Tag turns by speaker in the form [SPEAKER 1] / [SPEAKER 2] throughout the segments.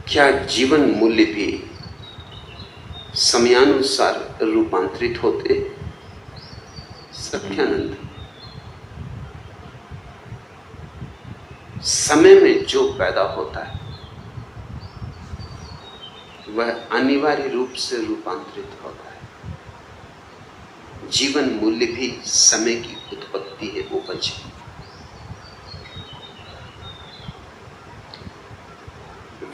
[SPEAKER 1] क्या जीवन मूल्य भी समयानुसार रूपांतरित होते? सत्यानंद, समय में जो पैदा होता है वह अनिवार्य रूप से रूपांतरित होता है। जीवन मूल्य भी समय की उत्पत्ति है, उपज।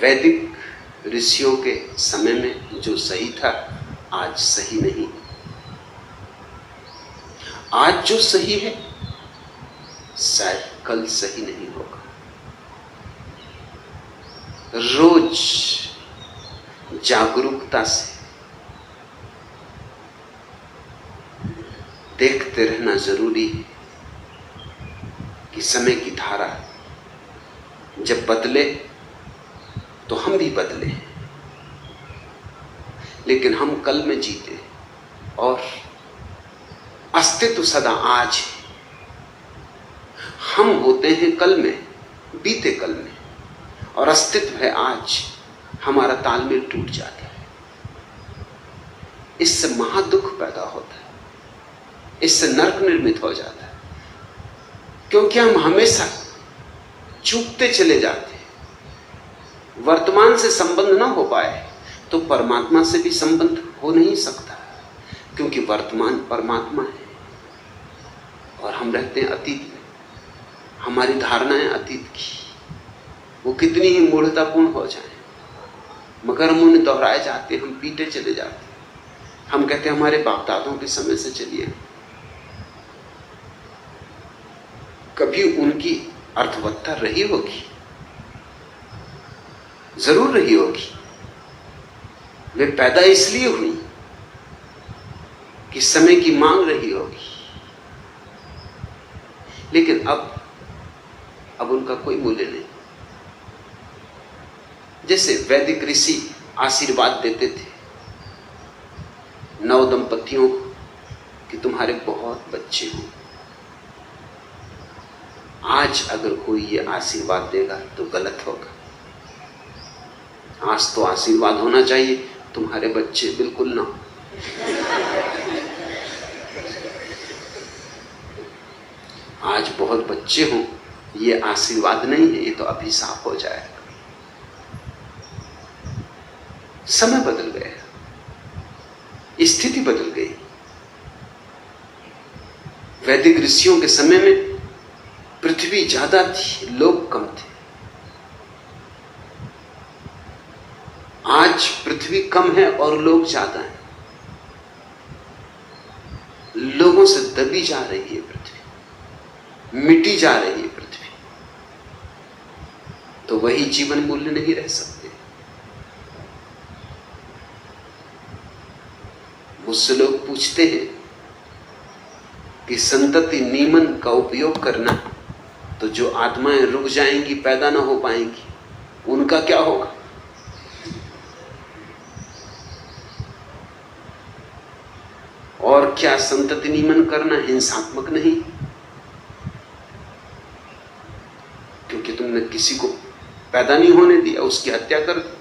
[SPEAKER 1] वैदिक ऋषियों के समय में जो सही था आज सही नहीं। आज जो सही है शायद कल सही नहीं होगा। रोज जागरूकता से देखते रहना जरूरी है कि समय की धारा जब बदले तो हम भी बदले, लेकिन हम कल में जीते और अस्तित्व सदा आज है। हम होते हैं कल में, बीते कल में, और अस्तित्व है आज। हमारा तालमेल टूट जाता है, इससे महादुख पैदा होता है, इससे नरक निर्मित हो जाता है, क्योंकि हम हमेशा चूकते चले जाते हैं। वर्तमान से संबंध ना हो पाए तो परमात्मा से भी संबंध हो नहीं सकता, क्योंकि वर्तमान परमात्मा है और हम रहते हैं अतीत में। हमारी धारणाएं अतीत की वो कितनी ही मूढ़तापूर्ण हो जाए मगर हम उन्हें दोहराए जाते, हम पीटे चले जाते। हम कहते हैं हमारे बाप दादों के समय से चलिए। कभी उनकी अर्थवत्ता रही होगी, जरूर रही होगी। वे पैदा इसलिए हुई कि समय की मांग रही होगी, लेकिन अब उनका कोई मूल्य नहीं। जैसे वैदिक ऋषि आशीर्वाद देते थे नव दंपतियों को कि तुम्हारे बहुत बच्चे हों। आज अगर कोई ये आशीर्वाद देगा तो गलत होगा। आज तो आशीर्वाद होना चाहिए तुम्हारे बच्चे बिल्कुल ना हो। आज बहुत बच्चे हों ये आशीर्वाद नहीं है, ये तो अभिशाप हो जाएगा। समय बदल गया, स्थिति बदल गई। वैदिक ऋषियों के समय में पृथ्वी ज्यादा थी, लोग कम थे। आज पृथ्वी कम है और लोग ज्यादा हैं। लोगों से दबी जा रही है पृथ्वी, मिटी जा रही है पृथ्वी। तो वही जीवन मूल्य नहीं रह सकते। मुझसे लोग पूछते हैं कि संतति नियमन का उपयोग करना, तो जो आत्माएं रुक जाएंगी, पैदा ना हो पाएंगी, उनका क्या होगा? और क्या संतति नियमन करना हिंसात्मक नहीं? क्योंकि तुमने किसी को पैदा नहीं होने दिया, उसकी हत्या कर दी,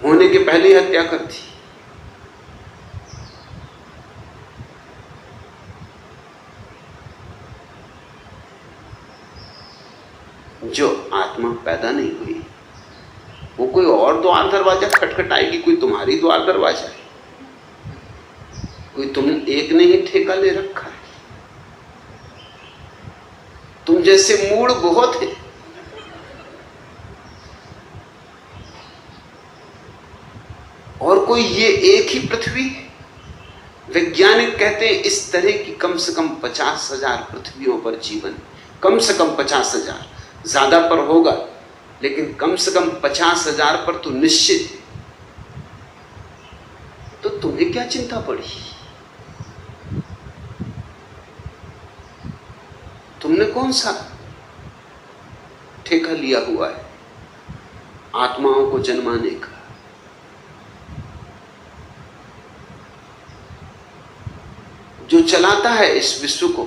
[SPEAKER 1] होने के पहले ही हत्या कर दी। जो आत्मा पैदा नहीं हुई वो कोई और द्वार दरवाजा खटखटाएगी, कोई तुम्हारी द्वार दरवाजा है, कोई तुम एक ने ही ठेका ले रखा है। तुम जैसे मूड बहुत है। और कोई ये एक ही पृथ्वी है। वैज्ञानिक कहते हैं इस तरह की कम से कम 50,000 पृथ्वियों पर जीवन, कम से कम 50,000, ज्यादा पर होगा लेकिन कम से कम 50,000 पर तो निश्चित है। तो तुम्हें क्या चिंता पड़ी? तुमने कौन सा ठेका लिया हुआ है आत्माओं को जन्माने का? जो चलाता है इस विश्व को,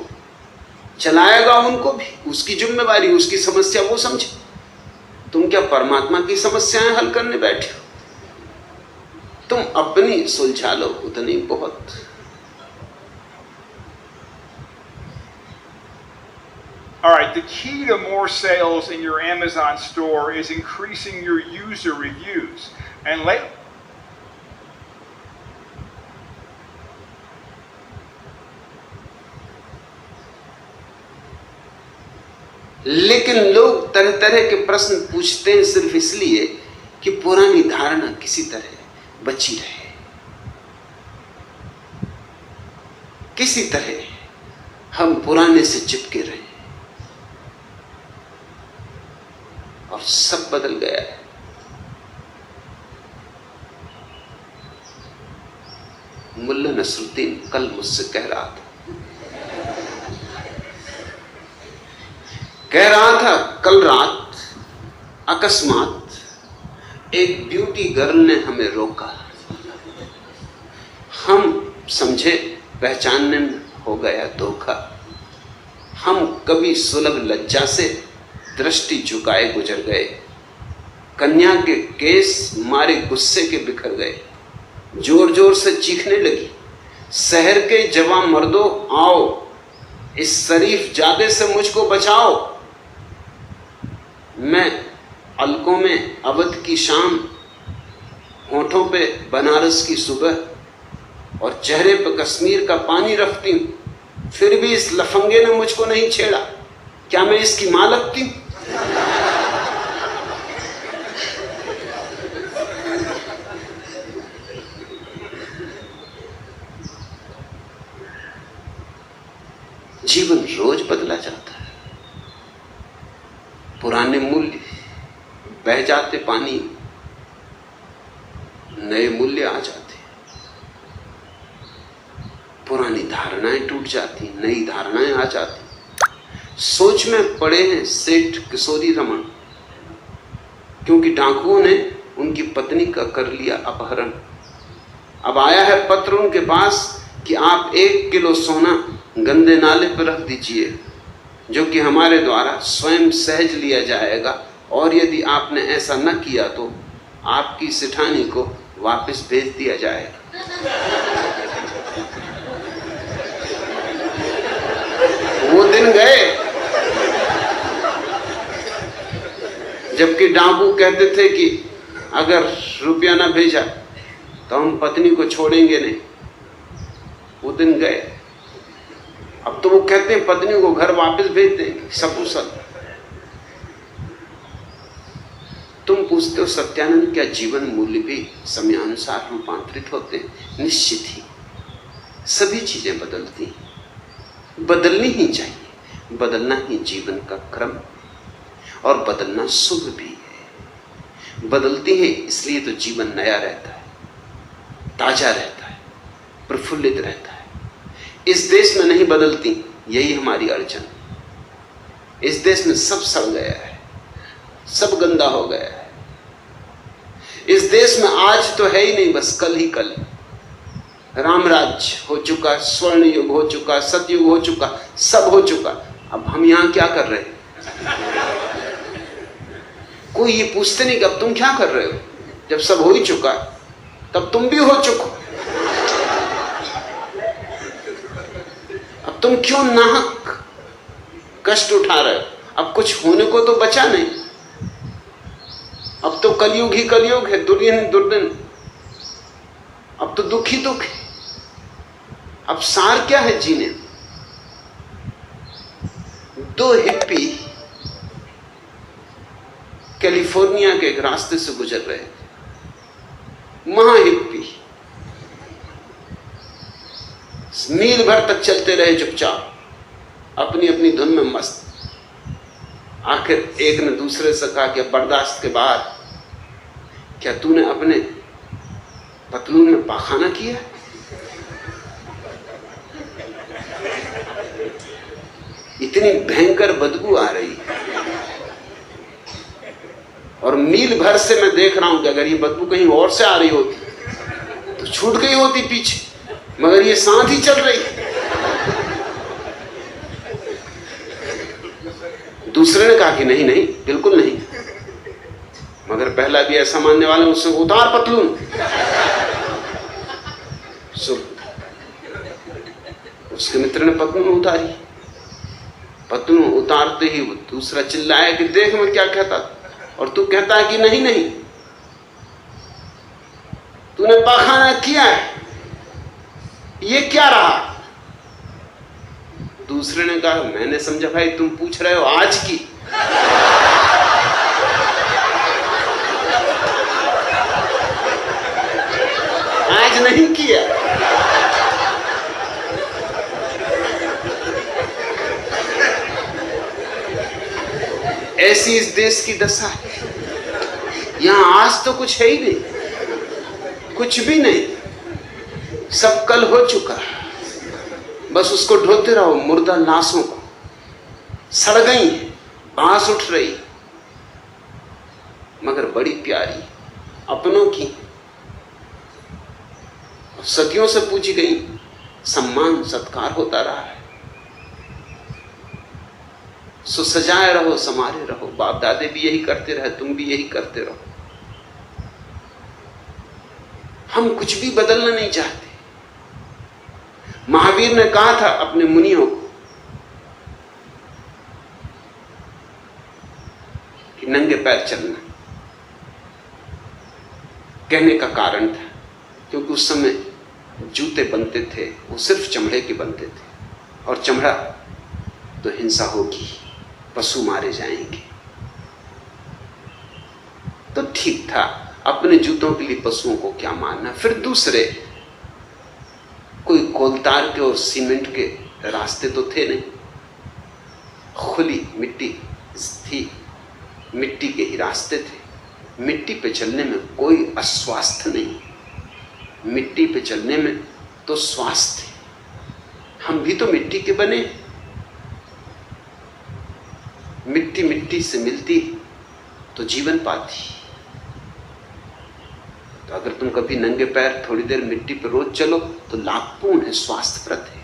[SPEAKER 1] चलाएगा उनको भी, उसकी जिम्मेवारी, उसकी समस्या वो समझे। तुम क्या परमात्मा की समस्याएं हल करने बैठे हो? तुम अपनी सुलझा लो, उतनी बहुत।
[SPEAKER 2] All right, the key to more sales in your Amazon store is increasing your user reviews. And
[SPEAKER 1] लेकिन लोग तरह तरह के प्रश्न पूछते हैं सिर्फ इसलिए कि पुरानी धारणा किसी तरह बची रहे, किसी तरह हम पुराने से चिपके रहे। और सब बदल गया है। मुल्ला नसरुद्दीन कल मुझसे कह रहा था कल रात अकस्मात एक ब्यूटी गर्ल ने हमें रोका। हम समझे पहचानने में हो गया धोखा। हम कभी सुलभ लज्जा से दृष्टि झुकाए गुजर गए। कन्या के केस मारे गुस्से के बिखर गए। जोर जोर से चीखने लगी, शहर के जवां मर्दों आओ, इस शरीफ जादे से मुझको बचाओ। मैं अलकों में अवध की शाम, होठों पे बनारस की सुबह और चेहरे पे कश्मीर का पानी रखती हूं, फिर भी इस लफंगे ने मुझको नहीं छेड़ा। क्या मैं इसकी मां लगती हूं? जीवन रोज बदला जाता है। पुराने मूल्य बह जाते पानी, नए मूल्य आ जाते। पुरानी धारणाएं टूट जाती, नई धारणाएं आ जाती। सोच में पड़े हैं सेठ किशोरी रमन, क्योंकि डाकुओं ने उनकी पत्नी का कर लिया अपहरण। अब आया है पत्र उनके पास कि आप 1 किलो सोना गंदे नाले पर रख दीजिए, जो कि हमारे द्वारा स्वयं सहज लिया जाएगा, और यदि आपने ऐसा न किया तो आपकी सिठानी को वापस भेज दिया जाएगा। वो दिन गए जबकि डाकू कहते थे कि अगर रुपया ना भेजा तो हम पत्नी को छोड़ेंगे नहीं। वो दिन गए। अब तो वो कहते हैं पत्नी को घर वापस भेज देंगे, सकुशल। तुम पूछते हो सत्यानंद, क्या जीवन मूल्य भी समयानुसार रूपांतरित होते हैं? निश्चित ही सभी चीजें बदलती हैं, बदलनी ही चाहिए। बदलना ही जीवन का क्रम, और बदलना शुभ भी है। बदलती है इसलिए तो जीवन नया रहता है, ताजा रहता है, प्रफुल्लित रहता है। इस देश में नहीं बदलती, यही हमारी अड़चन। इस देश में सब सड़ गया है, सब गंदा हो गया है। इस देश में आज तो है ही नहीं, बस कल ही कल। रामराज्य हो चुका, स्वर्ण युग हो चुका, सतयुग हो चुका, सब हो चुका। अब हम यहां क्या कर रहे हैं? कोई ये पूछते नहीं कि अब तुम क्या कर रहे हो। जब सब हो ही चुका तब तुम भी हो चुको। अब तुम क्यों नाहक कष्ट उठा रहे हो? अब कुछ होने को तो बचा नहीं। अब तो कलयुग ही कलयुग है, दुर्दिन दुर्दिन। अब तो दुख ही दुख है। अब सार क्या है जीने? 2 हिप्पी कैलिफोर्निया के एक रास्ते से गुजर रहे थे। महा हिप्पी मील भर तक चलते रहे चुपचाप, अपनी अपनी धुन में मस्त। आखिर एक ने दूसरे से कहा कि बर्दाश्त के बाद, क्या तूने अपने पतलून में पाखाना किया? इतनी भयंकर बदबू आ रही है, और मील भर से मैं देख रहा हूं कि अगर ये बदबू कहीं और से आ रही होती तो छूट गई होती पीछे, मगर ये साथ ही चल रही। दूसरे ने कहा कि नहीं नहीं, बिल्कुल नहीं, मगर पहला भी ऐसा मानने वाला उससे उतार पतलून। सो उसके मित्र ने पतलून उतारी। पतलून उतारते ही वो दूसरा चिल्लाया कि देख मैं क्या कहता, और तू कहता है कि नहीं नहीं, तूने पाखाना किया है, ये क्या रहा? दूसरे ने कहा मैंने समझा भाई तुम पूछ रहे हो आज की। आज नहीं किया। ऐसी इस देश की दशा है। यहां आज तो कुछ है ही नहीं, कुछ भी नहीं, सब कल हो चुका। बस उसको ढोते रहो, मुर्दा लाशों को। सड़ गई, बांस उठ रही, मगर बड़ी प्यारी, अपनों की, सदियों से पूजी गई, सम्मान सत्कार होता रहा है। सो सजाए रहो, समारे रहो। बाप दादे भी यही करते रहे, तुम भी यही करते रहो। हम कुछ भी बदलना नहीं चाहते। महावीर ने कहा था अपने मुनियों को कि नंगे पैर चलना। कहने का कारण था क्योंकि उस समय जूते बनते थे, वो सिर्फ चमड़े के बनते थे, और चमड़ा तो हिंसा होगी, पशु मारे जाएंगे। तो ठीक था, अपने जूतों के लिए पशुओं को क्या मारना। फिर दूसरे कोई कोलतार के और सीमेंट के रास्ते तो थे नहीं, खुली मिट्टी थी, मिट्टी के ही रास्ते थे। मिट्टी पे चलने में कोई अस्वास्थ्य नहीं, मिट्टी पे चलने में तो स्वास्थ्य। हम भी तो मिट्टी के बने। मिट्टी मिट्टी से मिलती तो जीवन पाती। तो अगर तुम कभी नंगे पैर थोड़ी देर मिट्टी पर रोज चलो तो लाभपूर्ण है, स्वास्थ्यप्रद है,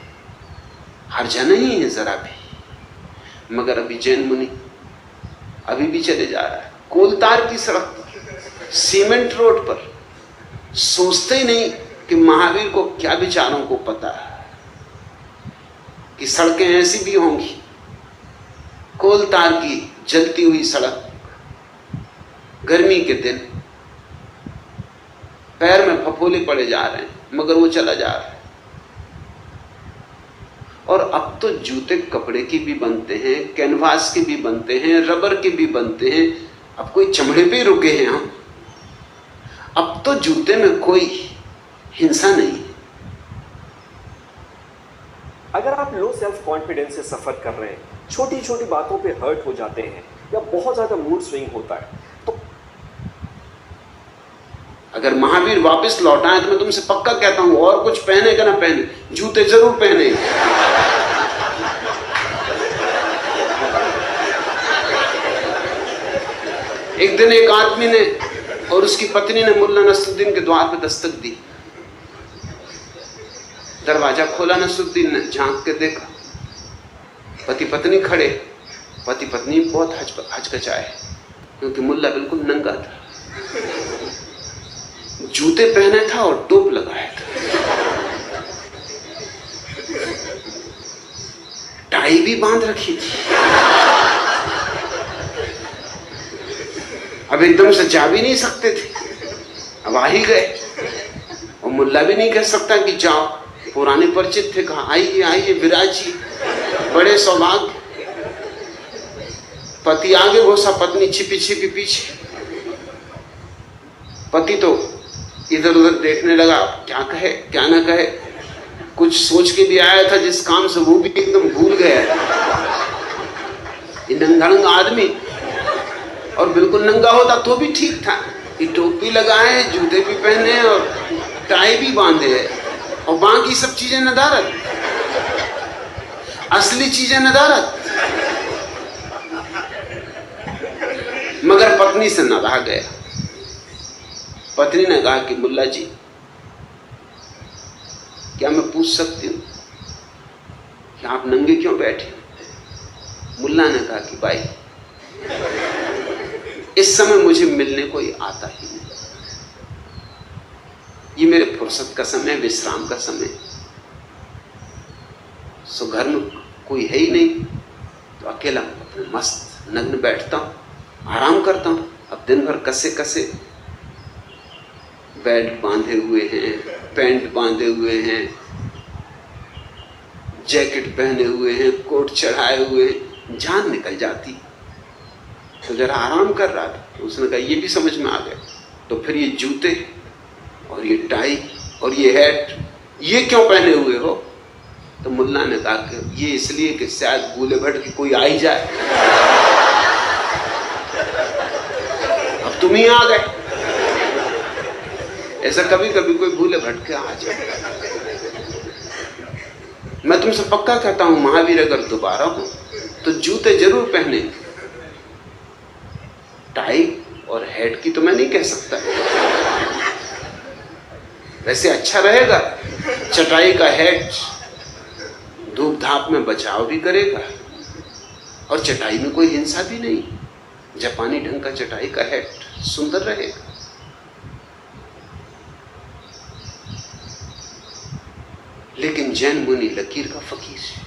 [SPEAKER 1] हर्जा नहीं है जरा भी। मगर अभी जैन मुनि अभी भी चले जा रहा है कोलतार की सड़क पर, सीमेंट रोड पर। सोचते ही नहीं कि महावीर को क्या विचारों को पता है कि सड़कें ऐसी भी होंगी। कोलतार की जलती हुई सड़क, गर्मी के दिन, पैर में फफोले पड़े जा रहे हैं, मगर वो चला जा रहा है। और अब तो जूते कपड़े की भी बनते हैं, कैनवास के भी बनते हैं, रबर के भी बनते हैं। अब कोई चमड़े पे रुके हैं हम। अब तो जूते में कोई हिंसा नहीं है।
[SPEAKER 3] अगर आप लो सेल्फ कॉन्फिडेंस से सफर कर रहे हैं, छोटी छोटी बातों पे हर्ट हो जाते हैं या बहुत ज्यादा मूड स्विंग होता है, तो
[SPEAKER 1] अगर महावीर वापस लौट आए तो मैं तुमसे पक्का कहता हूं, और कुछ पहने का ना पहने, जूते जरूर पहने। एक दिन एक आदमी ने और उसकी पत्नी ने मुल्ला नसरुद्दीन के द्वार पर दस्तक दी। दरवाजा खोला, नसरुद्दीन ने झांक के देखा, पति पत्नी खड़े। पति पत्नी बहुत हचकचाए क्योंकि मुल्ला बिल्कुल नंगा था, जूते पहने था और टोप लगाया था, टाई भी बांध रखी थी। अब एकदम से जा भी नहीं सकते थे, अब आ ही गए। और मुल्ला भी नहीं कह सकता कि जाओ, पुराने परिचित थे, कहा आइए आइए विराजी, बड़े सौभाग्य। पति आगे घोसा, पत्नी छिपी छिपी पीछे। पति तो इधर उधर देखने लगा, क्या कहे क्या ना कहे। कुछ सोच के भी आया था जिस काम से, वो भी एकदम भूल गया। ये नंगा आदमी, और बिल्कुल नंगा होता तो भी ठीक था। ये टोपी लगाए, जूते भी पहने और टाई भी बांधे है, और बाकी सब चीजें नदारत, असली चीजें नदारत। मगर पत्नी से न रहा गया। पत्नी ने कहा कि मुल्ला जी, क्या मैं पूछ सकती हूं कि आप नंगे क्यों बैठे? मुल्ला ने कहा कि भाई इस समय मुझे मिलने कोई आता ही नहीं, ये मेरे फुर्सत का समय, विश्राम का समय। सो घर में कोई है ही नहीं, तो अकेला अपने मस्त नग्न बैठता हूं, आराम करता हूं। अब दिन भर कसे कसे बेल्ट बांधे हुए हैं, पैंट बांधे हुए हैं, जैकेट पहने हुए हैं, कोट चढ़ाए हुए हैं, जान निकल जाती। तो जरा आराम कर रहा था, तो उसने कहा ये भी समझ में आ गया, तो फिर ये जूते और ये टाई और ये हैट ये क्यों पहने हुए हो? तो मुल्ला ने कहा कि ये इसलिए कि शायद भूले भट के कोई आ ही जाए, अब तुम ही आ गए। ऐसा कभी कभी कोई भूले भट के आ जाए। मैं तुमसे पक्का कहता हूं, महावीर अगर दोबारा हो तो जूते जरूर पहने, टाई और हैट की तो मैं नहीं कह सकता, वैसे अच्छा रहेगा। चटाई का हैट धूप धाप में बचाव भी करेगा और चटाई में कोई हिंसा भी नहीं। जापानी ढंग का चटाई का हैट सुंदर रहेगा। लेकिन जैन मुनि लकीर का फकीर है,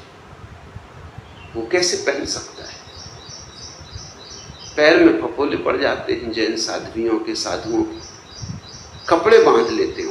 [SPEAKER 1] वो कैसे पहन सकता है? पैर में फफोले पड़ जाते हैं जैन साध्वियों के, साधुओं के, कपड़े बांध लेते हैं।